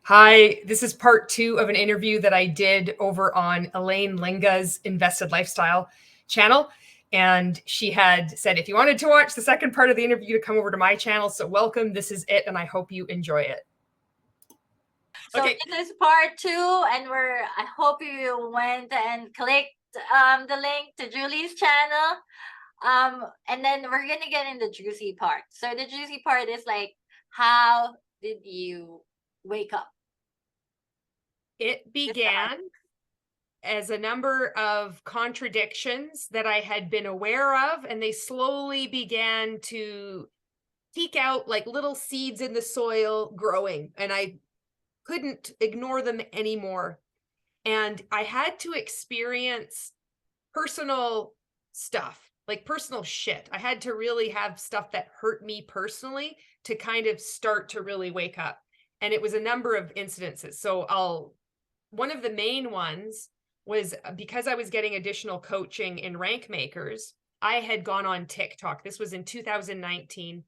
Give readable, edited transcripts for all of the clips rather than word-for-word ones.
Hi, this is part 2 of an interview that I did over on Elaine Linga's Invested Lifestyle channel. And she had said, if you wanted to watch the second part of the interview, to come over to my channel. So welcome, this is it, and I hope you enjoy it. So Okay. this is part 2, and I hope you went and clicked the link to Julie's channel. And then we're gonna get in the juicy part. So the juicy part is like, how did you wake up? It began as a number of contradictions that I had been aware of, and they slowly began to peek out like little seeds in the soil growing, and I couldn't ignore them anymore. And I had to experience personal stuff, like personal shit. I had to really have stuff that hurt me personally to kind of start to really wake up. And it was a number of incidences. So one of the main ones was because I was getting additional coaching in rank makers. I had gone on TikTok. This was in 2019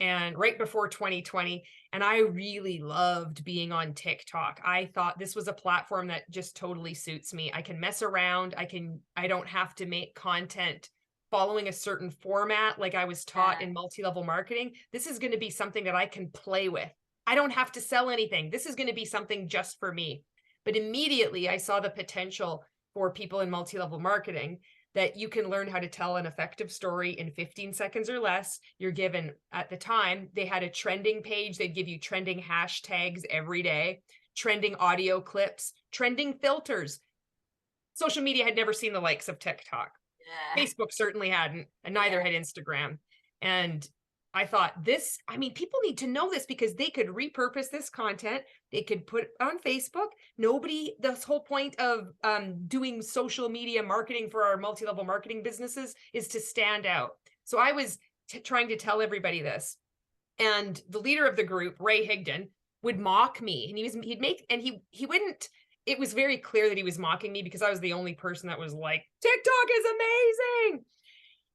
and right before 2020. And I really loved being on TikTok. I thought this was a platform that just totally suits me. I can mess around. I don't have to make content following a certain format like I was taught in multi-level marketing. This is going to be something that I can play with. I don't have to sell anything. This is going to be something just for me. But immediately I saw the potential for people in multi-level marketing that you can learn how to tell an effective story in 15 seconds or less. You're given, at the time, they had a trending page. They'd give you trending hashtags every day, trending audio clips, trending filters. Social media had never seen the likes of TikTok. Facebook certainly hadn't, and neither had Instagram. And I thought people need to know this because they could repurpose this content. They could put it on Facebook. This whole point of doing social media marketing for our multi-level marketing businesses is to stand out. So I was trying to tell everybody this. And the leader of the group, Ray Higdon, would mock me. And he wouldn't, it was very clear that he was mocking me because I was the only person that was like, TikTok is amazing.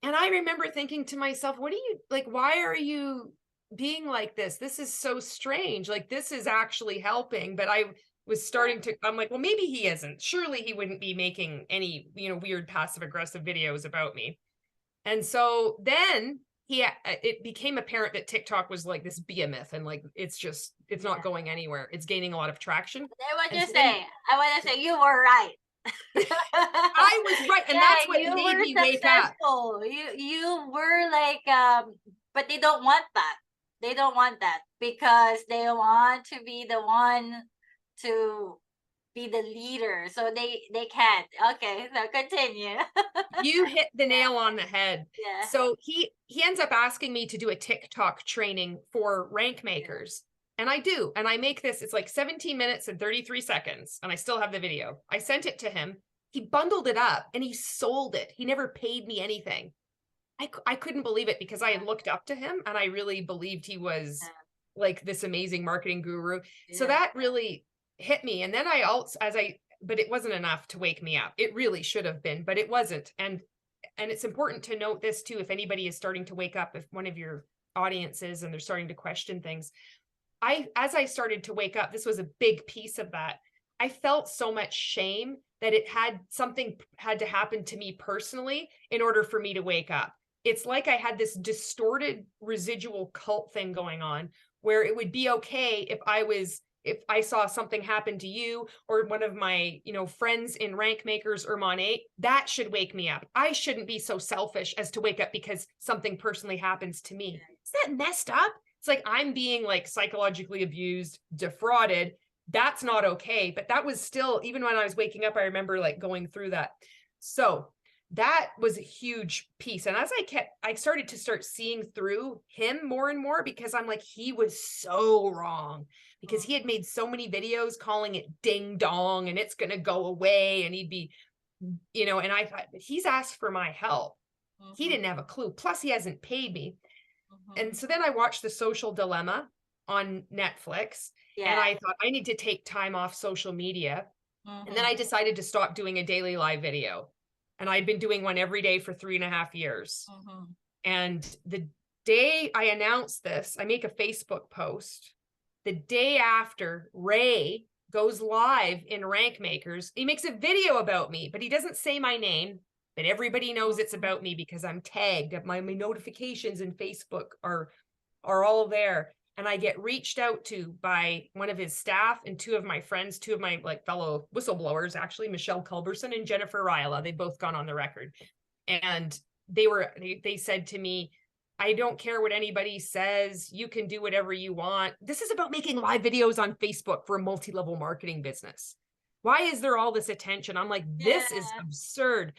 And I remember thinking to myself, why are you being like this? This is so strange. Like, this is actually helping. But I was I'm like, well, maybe he isn't. Surely he wouldn't be making any, weird passive aggressive videos about me. And so then it became apparent that TikTok was like this behemoth, and like, it's not going anywhere. It's gaining a lot of traction. I want to say you were right. I was right, and that's what made me wake up. You were like, but they don't want that. They don't want that because they want to be the one to be the leader. So they can't. Okay, so continue. You hit the nail on the head. Yeah. So he ends up asking me to do a TikTok training for rank makers. And I do. And I make this, it's like 17 minutes and 33 seconds. And I still have the video. I sent it to him. He bundled it up and he sold it. He never paid me anything. I couldn't believe it because I had looked up to him and I really believed he was like this amazing marketing guru. So that really hit me. And then but it wasn't enough to wake me up. It really should have been, but it wasn't. And it's important to note this too, if anybody is starting to wake up, if one of your audiences and they're starting to question things. As I started to wake up, this was a big piece of that. I felt so much shame that something had to happen to me personally in order for me to wake up. It's like I had this distorted residual cult thing going on where it would be okay if I saw something happen to you or one of my, friends in rank makers or Mon 8, that should wake me up. I shouldn't be so selfish as to wake up because something personally happens to me. Is that messed up? It's like I'm being like psychologically abused, defrauded. That's not okay. But that was still, even when I was waking up, I remember like going through that. So that was a huge piece. And as I started to seeing through him more and more because I'm like, he was so wrong because he had made so many videos calling it ding dong and it's going to go away. And he'd be, and I thought, he's asked for my help. He didn't have a clue. Plus he hasn't paid me. And so then I watched The Social Dilemma on Netflix and I thought I need to take time off social media. And then I decided to stop doing a daily live video. And I'd been doing one every day for 3.5 years. And the day I announced this, I make a Facebook post The day after, Ray goes live in Rank Makers. He makes a video about me, but he doesn't say my name, but everybody knows it's about me because I'm tagged. My notifications in Facebook are all there. And I get reached out to by one of his staff and two of my friends, two of my like fellow whistleblowers, actually, Michelle Culberson and Jennifer Ryla. They've both gone on the record. And they said to me, I don't care what anybody says. You can do whatever you want. This is about making live videos on Facebook for a multi-level marketing business. Why is there all this attention? I'm like, this is absurd.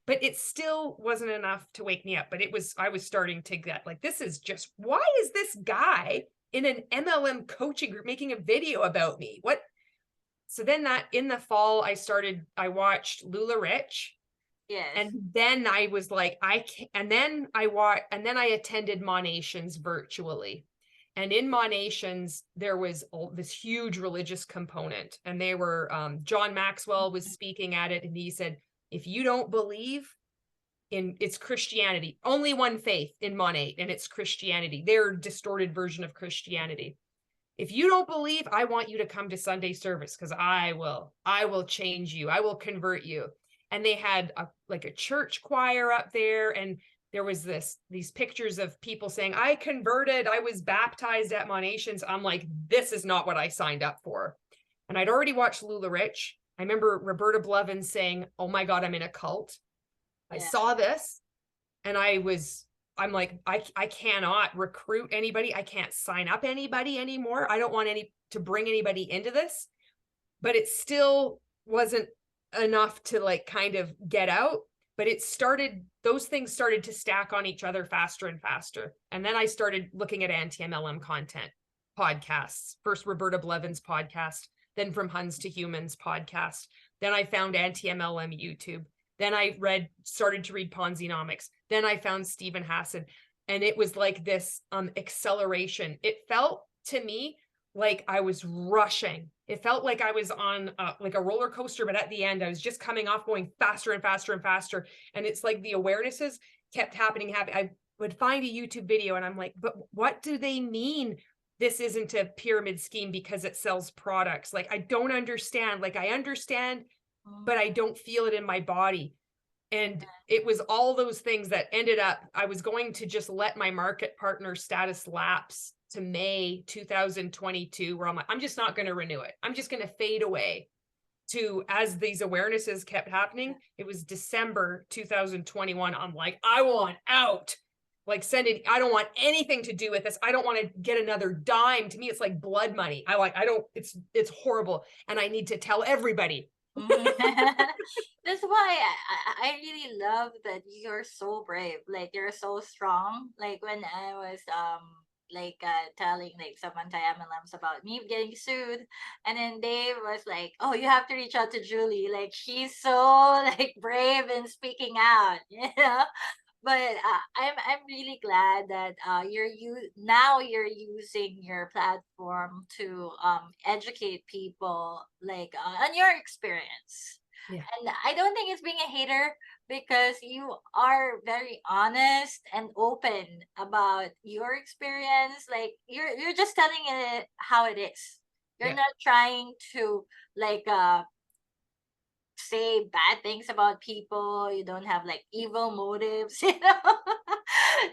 But it still wasn't enough to wake me up. But I was starting to get like, this is just, why is this guy in an MLM coaching group making a video about me? What? So then that in the fall, I watched LuLaRich. Yes. And then I was like, and then I attended Monations virtually. And in Monations, there was this huge religious component. And they were, John Maxwell was speaking at it. And he said, if you don't believe it's Christianity, only one faith in Monate, and it's Christianity, their distorted version of Christianity. If you don't believe, I want you to come to Sunday service because I will change you. I will convert you. And they had a church choir up there. And there was these pictures of people saying, I converted, I was baptized at Monations. I'm like, this is not what I signed up for. And I'd already watched LuLaRich. I remember Roberta Blevins saying, oh my God, I'm in a cult. I saw this and I'm like, I cannot recruit anybody. I can't sign up anybody anymore. I don't want to bring anybody into this, but it still wasn't enough to like kind of get out. But those things started to stack on each other faster and faster. And then I started looking at anti-MLM content podcasts. First, Roberta Blevins podcast, then From Huns to Humans podcast. Then I found anti-MLM YouTube. Then I started to read Ponzinomics. Then I found Stephen Hassan. And it was like this acceleration. It felt to me like I was rushing. It felt like I was on like a roller coaster, but at the end, I was just coming off going faster and faster and faster. And it's like the awarenesses kept happening. I would find a YouTube video and I'm like, but what do they mean? This isn't a pyramid scheme because it sells products. Like, I don't understand. Like, I understand, but I don't feel it in my body. And it was all those things that ended up, I was going to just let my market partner status lapse to May 2022, where I'm like, I'm just not going to renew it. I'm just going to fade away as these awarenesses kept happening. It was December 2021. I'm like, I want out. Like I don't want anything to do with this. I don't want to get another dime. To me, it's like blood money. It's horrible. And I need to tell everybody. That's why I really love that you're so brave. Like, you're so strong. Like, when I was telling like some anti-MLMs about me getting sued, and then Dave was like, oh, you have to reach out to Julie, like she's so like brave and speaking out, you know. But I'm really glad that you're using your platform to educate people like on your experience. Yeah. And I don't think it's being a hater, because you are very honest and open about your experience. Like, you're just telling it how it is. You're not trying to like say bad things about people. You don't have like evil motives, you know.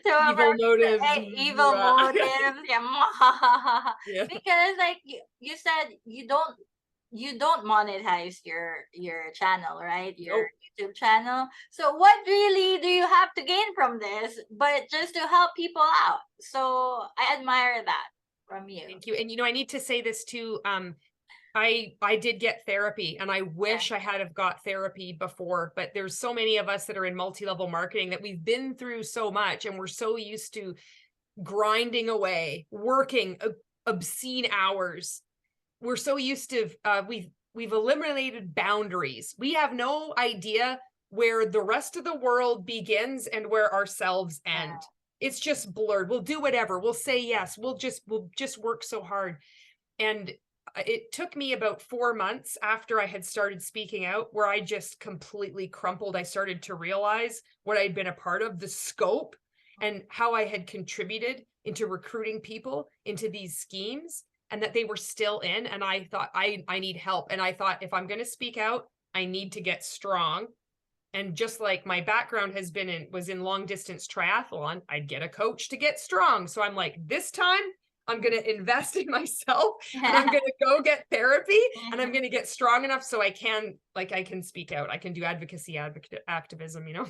So Evil motives. Evil motives. Yeah. Because like you said, you don't monetize your channel, right? Your YouTube channel. So what really do you have to gain from this, but just to help people out? So I admire that from you. Thank you. And I need to say this too. I did get therapy, and I wish I had have got therapy before, but there's so many of us that are in multi-level marketing that we've been through so much, and we're so used to grinding away, working obscene hours. We're so used to, we've eliminated boundaries. We have no idea where the rest of the world begins and where ourselves end. It's just blurred. We'll do whatever. We'll say yes. We'll just work so hard. And it took me about 4 months after I had started speaking out where I just completely crumpled. I started to realize what I'd been a part of, the scope, and how I had contributed into recruiting people into these schemes. and that they were still in. And I thought, I need help. And I thought, if I'm going to speak out, I need to get strong. And just like my background was in long distance triathlon, I'd get a coach to get strong. So I'm like, this time I'm going to invest in myself and I'm going to go get therapy and I'm going to get strong enough so I can speak out. I can do activism, you know?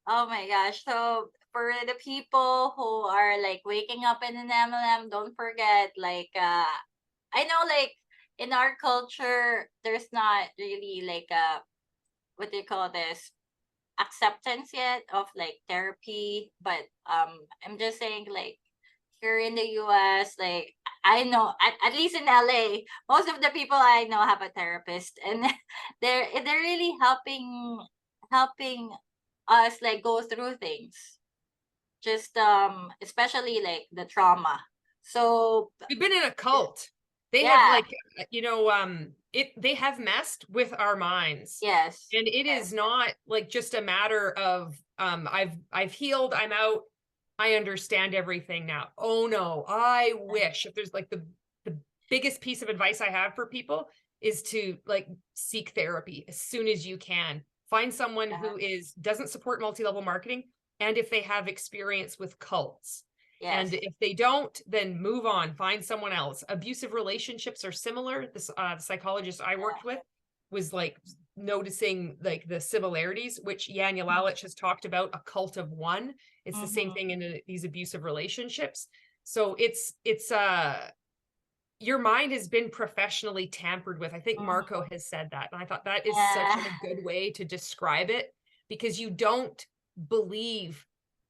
Oh my gosh. So for the people who are like waking up in an MLM, don't forget, like, I know, like, in our culture, there's not really like what do you call this, acceptance yet of like therapy, but I'm just saying, like, here in the US, like, I know at least in LA, most of the people I know have a therapist, and they're really helping us like go through things, just especially like the trauma. So We've been in a cult. They have, yeah, like, you know, they have messed with our minds. yes, And it is not like just a matter of I've healed, I'm out, I understand everything now. Oh no, I wish, if there's like the biggest piece of advice I have for people is to like seek therapy as soon as you can. Find someone who doesn't support multi-level marketing, and if they have experience with cults. yes, And if they don't, then move on, find someone else. Abusive relationships are similar. This psychologist I worked with was like noticing like the similarities, which Janja Lalich has talked about, a cult of one. It's the same thing in these abusive relationships. So it's your mind has been professionally tampered with. I think Marco has said that. And I thought that is such a good way to describe it, because you don't believe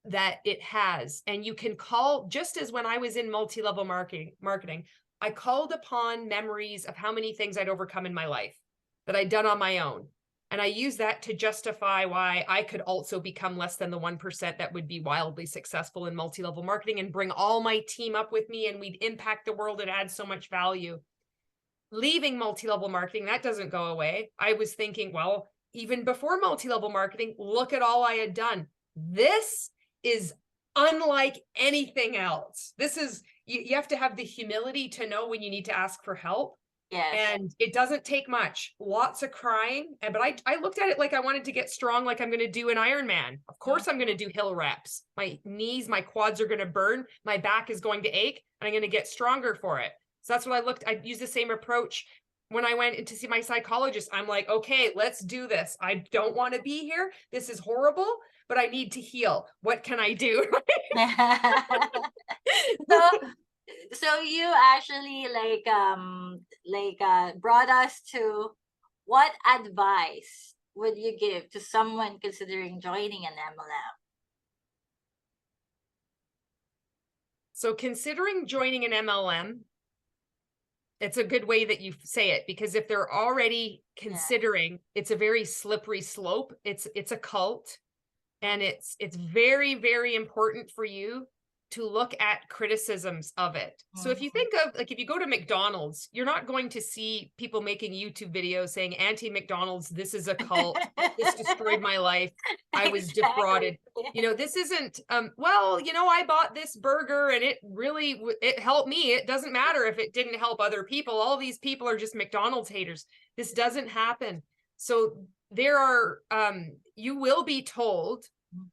that it has. And you can call, just as when I was in multi-level marketing, I called upon memories of how many things I'd overcome in my life that I'd done on my own. And I use that to justify why I could also become less than the 1% that would be wildly successful in multi-level marketing and bring all my team up with me, and we'd impact the world and add so much value. Leaving multi-level marketing, that doesn't go away. I was thinking, well, even before multi-level marketing, look at all I had done. This is unlike anything else. This is, you have to have the humility to know when you need to ask for help. yes. And it doesn't take much, lots of crying. But I looked at it like I wanted to get strong, like I'm going to do an Ironman. Of course, I'm going to do hill reps. My knees, my quads are going to burn. My back is going to ache, and I'm going to get stronger for it. So that's what I used the same approach when I went in to see my psychologist. I'm like, okay, let's do this. I don't want to be here. This is horrible, but I need to heal. What can I do? So you actually brought us to, what advice would you give to someone considering joining an MLM? So considering joining an MLM, it's a good way that you say it, because if they're already considering, it's a very slippery slope. It's a cult, and it's very, very important for you to look at criticisms of it. So if you think of, like, if you go to McDonald's, you're not going to see people making YouTube videos saying, anti-McDonald's, this is a cult, this destroyed my life, I was defrauded. You know, this isn't, well, you know, I bought this burger and it really, it helped me. It doesn't matter if it didn't help other people. All these people are just McDonald's haters. This doesn't happen. So there are, you will be told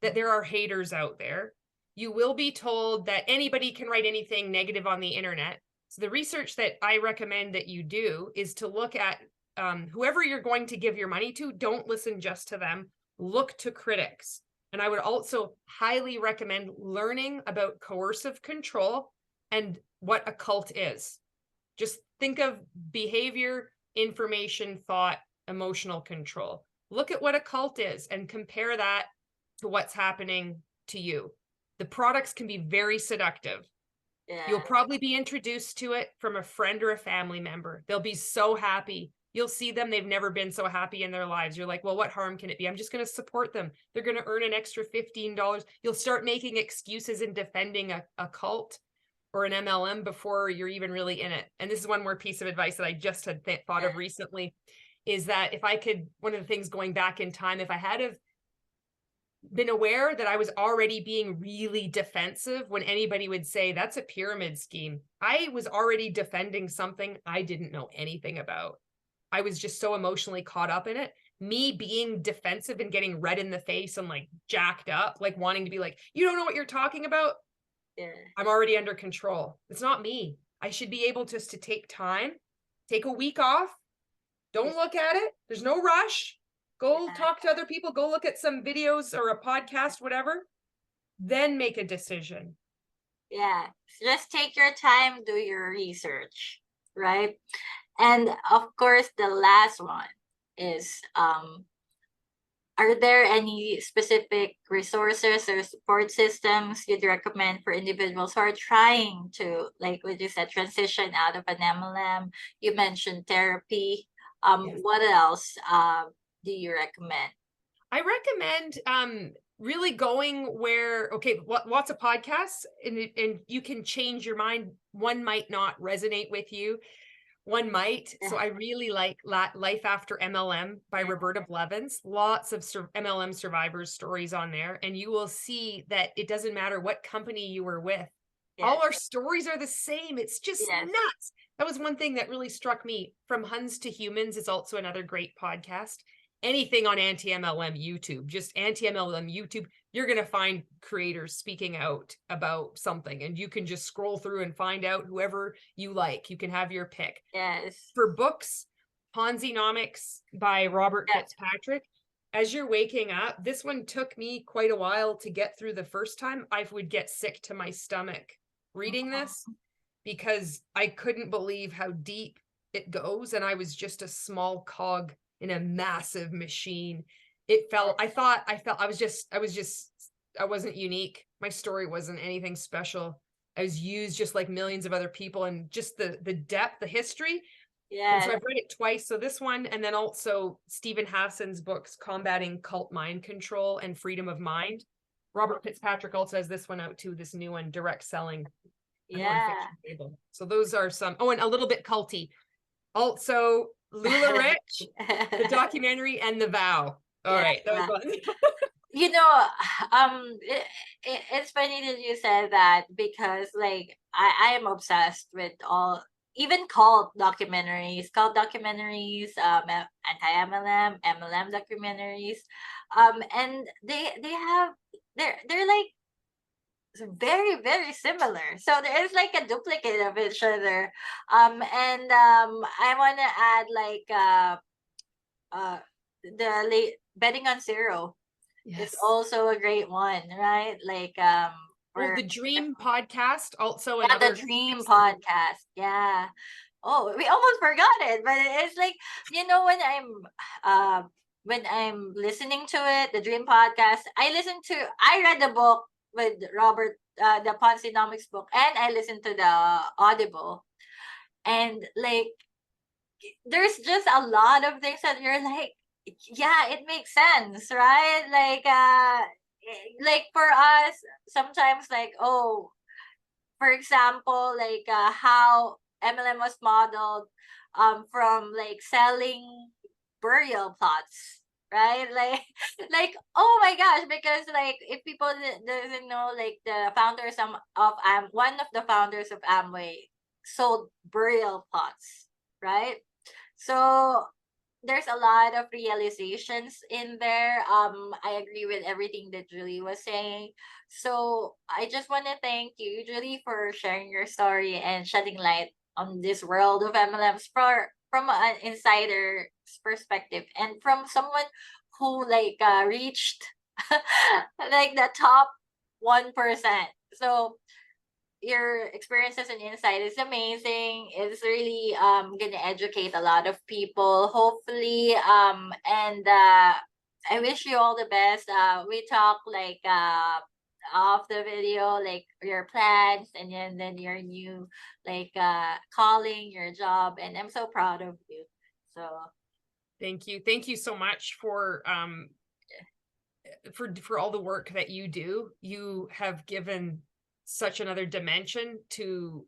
that there are haters out there. You will be told that anybody can write anything negative on the internet. So the research that I recommend that you do is to look at whoever you're going to give your money to. Don't listen just to them. Look to critics. And I would also highly recommend learning about coercive control and what a cult is. Just think of behavior, information, thought, emotional control. Look at what a cult is and compare that to what's happening to you. The products can be very seductive. Yeah. You'll probably be introduced to it from a friend or a family member. They'll be so happy. You'll see them. They've never been so happy in their lives. You're like, well, what harm can it be? I'm just going to support them. They're going to earn an extra $15. You'll start making excuses and defending a cult or an MLM before you're even really in it. And this is one more piece of advice that I just had thought of recently, is that if I could, one of the things going back in time, if I had been aware that I was already being really defensive when anybody would say that's a pyramid scheme. I was already defending something I didn't know anything about. I was just so emotionally caught up in it. Me being defensive and getting red in the face and like jacked up, like wanting to be like, you don't know what you're talking about. Yeah. I'm already under control. It's not me. I should be able just to take time, take a week off. Don't look at it. There's no rush. Go talk to other people. Go look at some videos or a podcast, whatever. Then make a decision. Yeah. Just take your time, do your research, right? And of course, the last one is are there any specific resources or support systems you'd recommend for individuals who are trying to, like what you said, transition out of an MLM? You mentioned therapy. Yes. What else do you recommend? I recommend really going where, okay, lots of podcasts, and you can change your mind. One might not resonate with you. One might. So I really like Life After MLM by Roberta Blevins. Lots of MLM survivors stories on there. And you will see that it doesn't matter what company you were with. Yes. All our stories are the same. It's just nuts. That was one thing that really struck me. From Huns to Humans is also another great podcast. Anything on anti-MLM YouTube, just anti-MLM YouTube, you're going to find creators speaking out about something, and you can just scroll through and find out whoever you like. You can have your pick. Yes. For books, Ponzinomics by Robert Fitzpatrick. As you're waking up, this one took me quite a while to get through the first time. I would get sick to my stomach reading this because I couldn't believe how deep it goes, and I was just a small cog in a massive machine. I wasn't unique. My story wasn't anything special. I was used just like millions of other people, and just the depth, the history. Yeah. And so I've read it twice. So this one, and then also Stephen Hassan's books, Combating Cult Mind Control and Freedom of Mind. Robert Fitzpatrick also has this one out too, this new one, Direct Selling. Yeah. Fable. So those are some. Oh, and A Little Bit Culty. Also, LuLaRich, the documentary, and The Vow. All right, those ones. You know, it's funny that you said that, because like I am obsessed with all, even cult documentaries, anti-MLM, MLM documentaries, and they're like very, very similar. So there's like a duplicate of each other. I want to add like the Betting on Zero. Yes. Is also a great one, right? Like well, the Dream podcast, also the Dream podcast. Yeah. Oh, we almost forgot it, but it's like, you know, when I'm listening to it, the Dream podcast, I read the book with Robert, the Ponzinomics book, and I listened to the Audible, and like there's just a lot of things that you're like, yeah, it makes sense, right? Like for us, sometimes like, oh, for example, like how MLM was modeled from like selling burial plots, right? Like oh my gosh, because like if people doesn't know, like the founders of one of the founders of Amway sold burial plots, right? So there's a lot of realizations in there. I agree with everything that Julie was saying. So I just want to thank you, Julie, for sharing your story and shedding light on this world of MLMs from an insider's perspective, and from someone who like reached like the top 1%. So your experiences and insight is amazing. It's really gonna educate a lot of people, hopefully. And I wish you all the best. We talk like off the video, like your plans, and then your new like calling, your job, and I'm so proud of you. So thank you so much for all the work that you do. You have given such another dimension to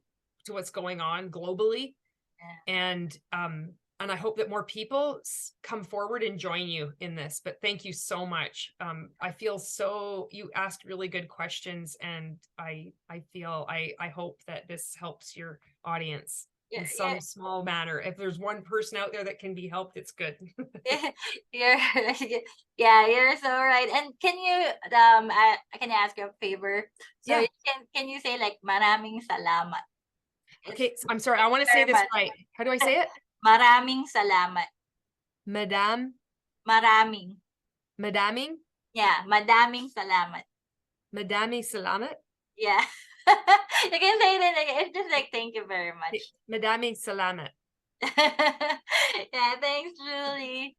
what's going on globally. And I hope that more people come forward and join you in this. But thank you so much. I feel you asked really good questions, and I hope that this helps your audience in some small manner. If there's one person out there that can be helped, it's good. you're you're so right. And can you can I ask you a favor? So Yeah. can you say like maraming salamat? Okay, I'm sorry. I want to say this right. How do I say it? Maraming salamat. Madam. Maraming. Madaming. Yeah, madaming salamat. Madami salamat. Yeah. You can say it again. It's just like thank you very much. Madami salamat. Yeah, thanks, Julie.